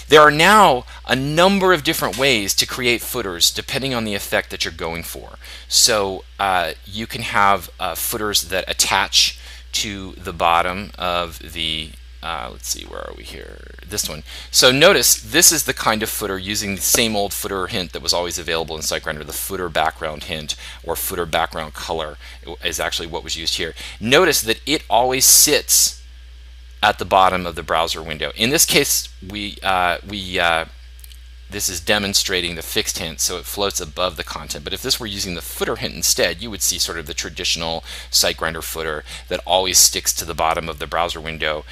There are now a number of different ways to create footers depending on the effect that you're going for. So you can have footers that attach to the bottom of the let's see, where are we here? This one. So notice this is the kind of footer using the same old footer hint that was always available in SiteGrinder. The footer background hint or footer background color is actually what was used here. Notice that it always sits at the bottom of the browser window. In this case, this is demonstrating the fixed hint, so it floats above the content. But if this were using the footer hint instead, you would see sort of the traditional SiteGrinder footer that always sticks to the bottom of the browser window,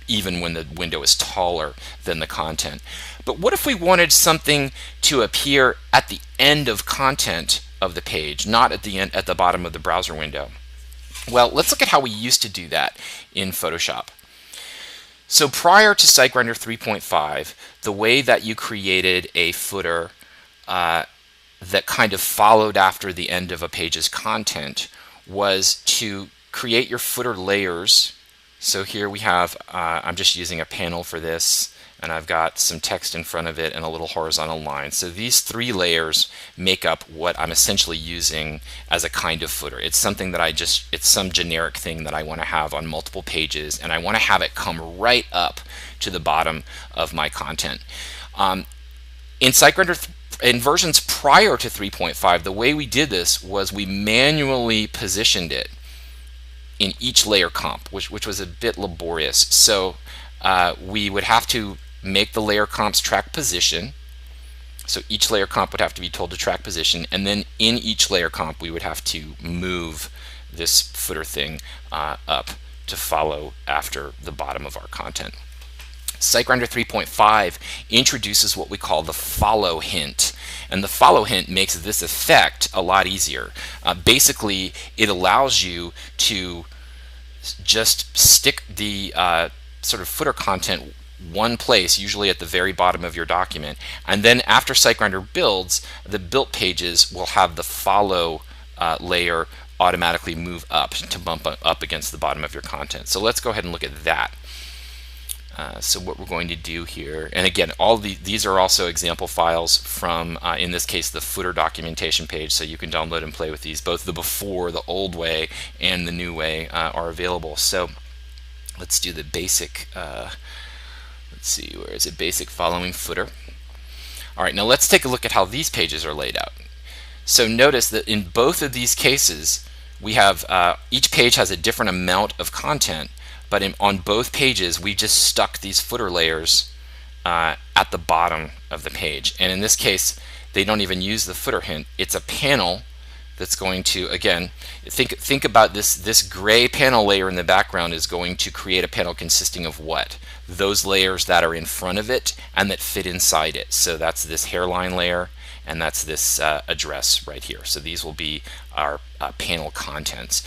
even when the window is taller than the content. But what if we wanted something to appear at the end of content of the page, not at the end, at the bottom of the browser window? Well, let's look at how we used to do that in Photoshop. So prior to SiteGrinder 3.5, the way that you created a footer that kind of followed after the end of a page's content was to create your footer layers. So here we have, I'm just using a panel for this, and I've got some text in front of it and a little horizontal line. So these three layers make up what I'm essentially using as a kind of footer. It's something that it's some generic thing that I want to have on multiple pages, and I want to have it come right up to the bottom of my content. In SiteGrinder, in versions prior to 3.5, the way we did this was we manually positioned it in each layer comp, which was a bit laborious. So we would have to make the layer comps track position. So each layer comp would have to be told to track position, and then in each layer comp we would have to move this footer thing up to follow after the bottom of our content. SiteGrinder 3.5 introduces what we call the follow hint, and the follow hint makes this effect a lot easier. Basically, it allows you to just stick the sort of footer content one place, usually at the very bottom of your document, and then after SiteGrinder builds, the built pages will have the follow layer automatically move up to bump up against the bottom of your content. So let's go ahead and look at that. So what we're going to do here, and again, all these are also example files from, in this case, the footer documentation page, so you can download and play with these. Both the before, the old way, and the new way are available. So let's do the basic, let's see, where is it? Basic following footer. All right, now let's take a look at how these pages are laid out. So notice that in both of these cases, we have, each page has a different amount of content, but on both pages, we just stuck these footer layers at the bottom of the page. And in this case, they don't even use the footer hint. It's a panel that's going to, again, think about this gray panel layer in the background is going to create a panel consisting of what? Those layers that are in front of it and that fit inside it. So that's this hairline layer, and that's this address right here. So these will be our panel contents.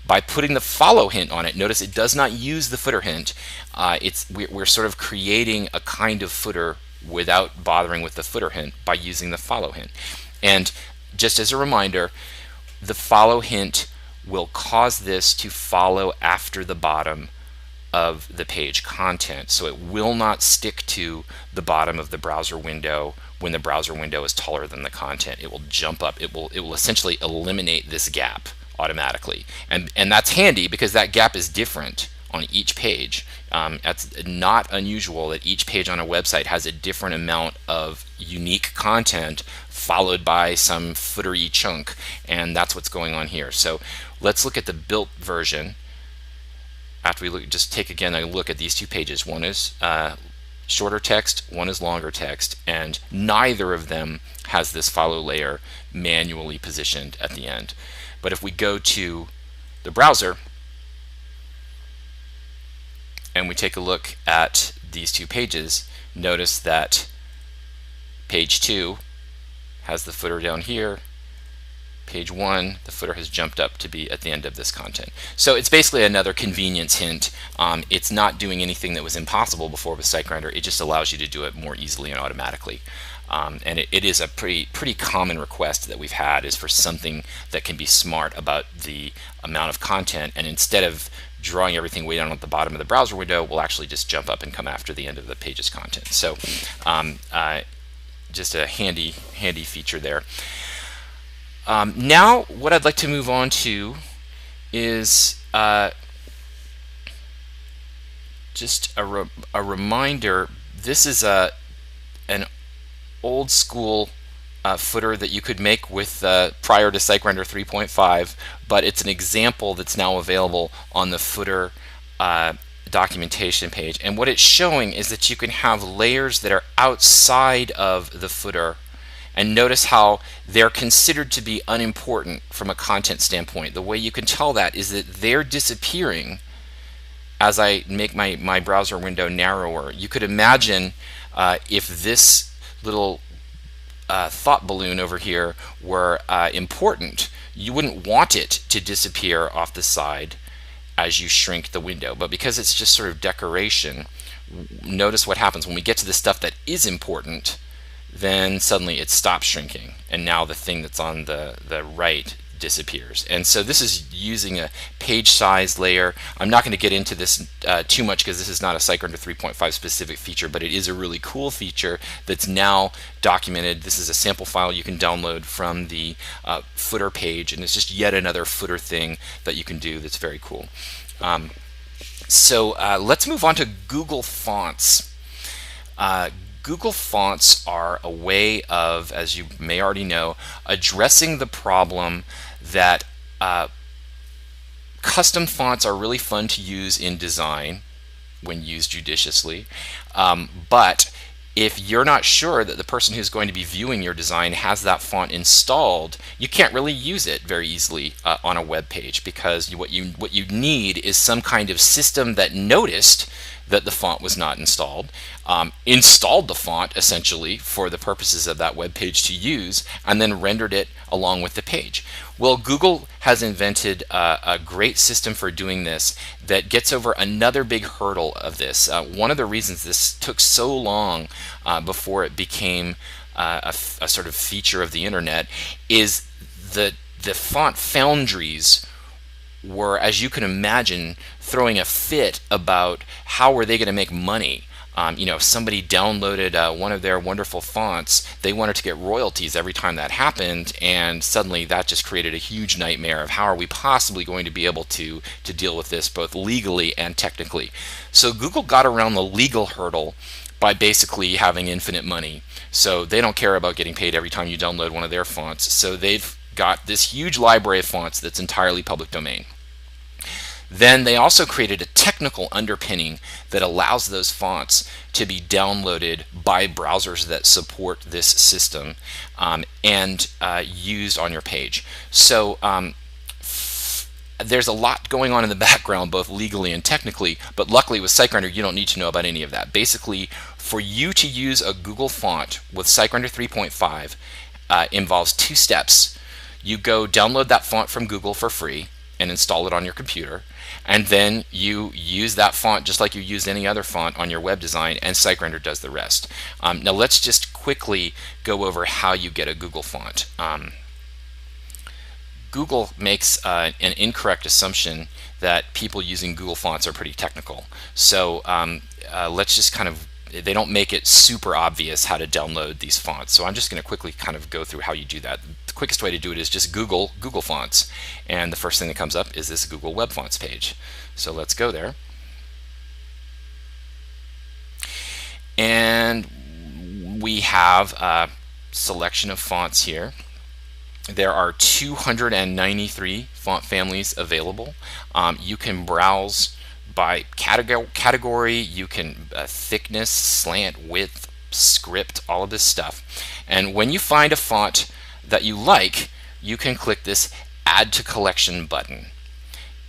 By putting the follow hint on it, notice it does not use the footer hint. We're sort of creating a kind of footer without bothering with the footer hint by using the follow hint. And just as a reminder, the follow hint will cause this to follow after the bottom of the page content. So it will not stick to the bottom of the browser window when the browser window is taller than the content. It will jump up. It will essentially eliminate this gap automatically, and that's handy because that gap is different on each page. It's not unusual that each page on a website has a different amount of unique content followed by some footery chunk, and that's what's going on here. So let's look at the built version. After we just take again a look at these two pages, one is shorter text, one is longer text, and neither of them has this follow layer manually positioned at the end. But if we go to the browser and we take a look at these two pages, notice that page 2 has the footer down here. Page 1, the footer has jumped up to be at the end of this content. So it's basically another convenience hint. It's not doing anything that was impossible before with SiteGrinder. It just allows you to do it more easily and automatically. And it is a pretty common request that we've had, is for something that can be smart about the amount of content, and instead of drawing everything way down at the bottom of the browser window, we'll actually just jump up and come after the end of the page's content. So just a handy feature there. Now what I'd like to move on to is just a reminder. This is an old school footer that you could make with prior to SiteGrinder 3.5, but it's an example that's now available on the footer documentation page. And what it's showing is that you can have layers that are outside of the footer, and notice how they're considered to be unimportant from a content standpoint. The way you can tell that is that they're disappearing as I make my browser window narrower. You could imagine if this little thought balloon over here were important, you wouldn't want it to disappear off the side as you shrink the window. But because it's just sort of decoration, notice what happens when we get to the stuff that is important, then suddenly it stops shrinking, and now the thing that's on the right disappears. And so this is using a page size layer. I'm not going to get into this too much because this is not a SiteGrinder 3.5 specific feature, but it is a really cool feature that's now documented. This is a sample file you can download from the footer page, and it's just yet another footer thing that you can do that's very cool. So let's move on to Google Fonts. Google Fonts are a way of, as you may already know, addressing the problem that custom fonts are really fun to use in design when used judiciously, but if you're not sure that the person who's going to be viewing your design has that font installed, you can't really use it very easily on a web page, because what you need is some kind of system that noticed that the font was not installed, installed the font essentially for the purposes of that web page to use, and then rendered it along with the page. Well, Google has invented a great system for doing this that gets over another big hurdle of this. One of the reasons this took so long before it became a sort of feature of the internet is the font foundries were, as you can imagine, throwing a fit about how were they going to make money. You know, if somebody downloaded one of their wonderful fonts, they wanted to get royalties every time that happened, and suddenly that just created a huge nightmare of how are we possibly going to be able to deal with this both legally and technically. So Google got around the legal hurdle by basically having infinite money. So they don't care about getting paid every time you download one of their fonts. So they've got this huge library of fonts that's entirely public domain. Then they also created a technical underpinning that allows those fonts to be downloaded by browsers that support this system and used on your page. So there's a lot going on in the background, both legally and technically, but luckily with SiteGrinder you don't need to know about any of that. Basically, for you to use a Google font with SiteGrinder 3.5 involves two steps. You go download that font from Google for free and install it on your computer, and then you use that font just like you use any other font on your web design, and SiteGrinder does the rest. Now let's just quickly go over how you get a Google font. Google makes an incorrect assumption that people using Google fonts are pretty technical. So let's just kind of, they don't make it super obvious how to download these fonts. So I'm just going to quickly kind of go through how you do that. The quickest way to do it is just Google fonts, and the first thing that comes up is this Google Web Fonts page. So let's go there. And we have a selection of fonts here. There are 293 font families available. You can browse by category, you can thickness, slant, width, script, all of this stuff. And when you find a font that you like, you can click this Add to Collection button.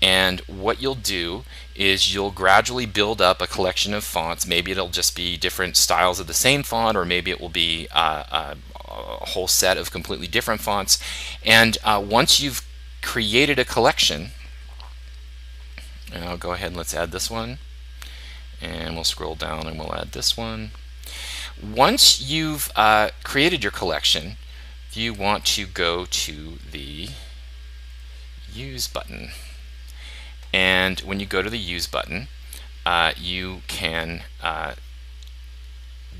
And what you'll do is you'll gradually build up a collection of fonts. Maybe it'll just be different styles of the same font, or maybe it will be a whole set of completely different fonts. And once you've created a collection, and I'll go ahead and let's add this one, and we'll scroll down and we'll add this one. Once you've created your collection, you want to go to the Use button. And when you go to the Use button, you can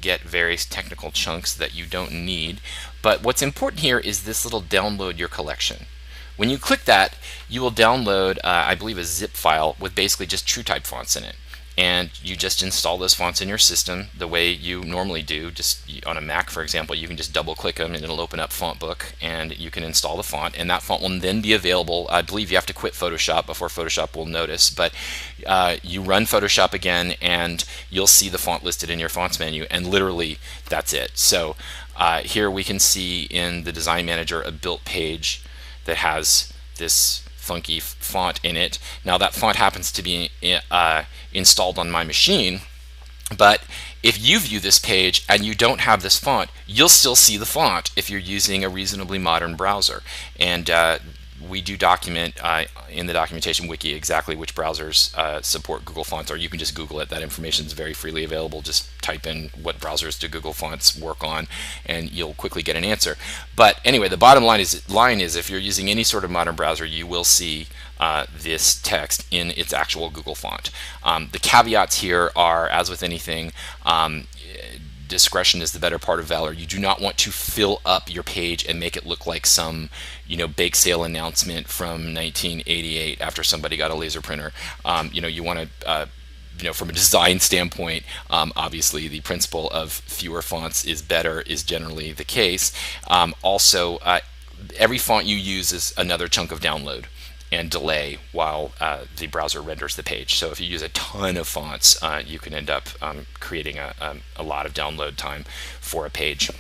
get various technical chunks that you don't need. But what's important here is this little download your collection. When you click that, you will download, I believe, a zip file with basically just TrueType fonts in it. And you just install those fonts in your system the way you normally do. Just on a Mac, for example, you can just double click them and it'll open up Font Book and you can install the font, and that font will then be available. I believe you have to quit Photoshop before Photoshop will notice, but you run Photoshop again and you'll see the font listed in your fonts menu, and literally that's it. So here we can see in the Design Manager a built page that has this funky font in it. Now that font happens to be installed on my machine, but if you view this page and you don't have this font, you'll still see the font if you're using a reasonably modern browser. And we do document in the documentation wiki exactly which browsers support Google Fonts, or you can just Google it. That information is very freely available. Just type in what browsers do Google Fonts work on and you'll quickly get an answer. But anyway, the bottom line is if you're using any sort of modern browser, you will see this text in its actual Google font. The caveats here are, as with anything, discretion is the better part of valor. You do not want to fill up your page and make it look like some, bake sale announcement from 1988 after somebody got a laser printer. You want to, from a design standpoint, obviously the principle of fewer fonts is better is generally the case. Also, every font you use is another chunk of download and delay while the browser renders the page. So if you use a ton of fonts, you can end up creating a lot of download time for a page.